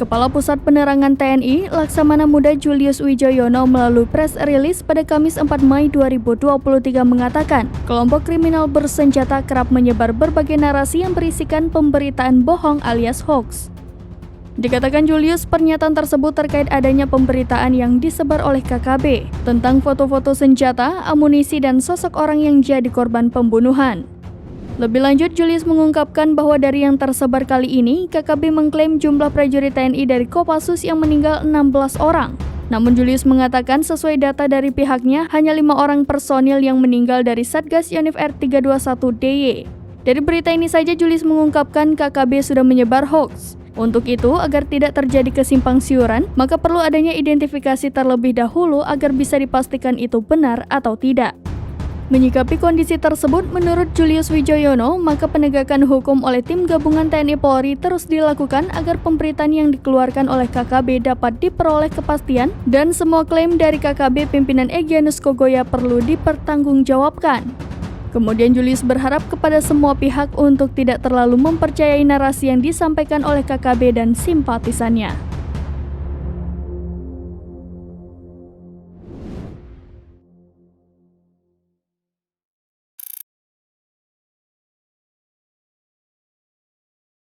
Kepala Pusat Penerangan TNI, Laksamana Muda Julius Wijoyono melalui press release pada Kamis 4 Mei 2023 mengatakan, kelompok kriminal bersenjata kerap menyebar berbagai narasi yang berisikan pemberitaan bohong alias hoax. Dikatakan Julius, pernyataan tersebut terkait adanya pemberitaan yang disebar oleh KKB tentang foto-foto senjata, amunisi, dan sosok orang yang jadi korban pembunuhan. Lebih lanjut, Julius mengungkapkan bahwa dari yang tersebar kali ini, KKB mengklaim jumlah prajurit TNI dari Kopassus yang meninggal 16 orang. Namun Julius mengatakan sesuai data dari pihaknya, hanya 5 orang personil yang meninggal dari Satgas Yonif R321DY. Dari berita ini saja Julius mengungkapkan KKB sudah menyebar hoax. Untuk itu, agar tidak terjadi kesimpangsiuran, maka perlu adanya identifikasi terlebih dahulu agar bisa dipastikan itu benar atau tidak. Menyikapi kondisi tersebut, menurut Julius Wijoyono, maka penegakan hukum oleh tim gabungan TNI Polri terus dilakukan agar pemberitaan yang dikeluarkan oleh KKB dapat diperoleh kepastian dan semua klaim dari KKB pimpinan Egyanus Kogoya perlu dipertanggungjawabkan. Kemudian Julius berharap kepada semua pihak untuk tidak terlalu mempercayai narasi yang disampaikan oleh KKB dan simpatisannya.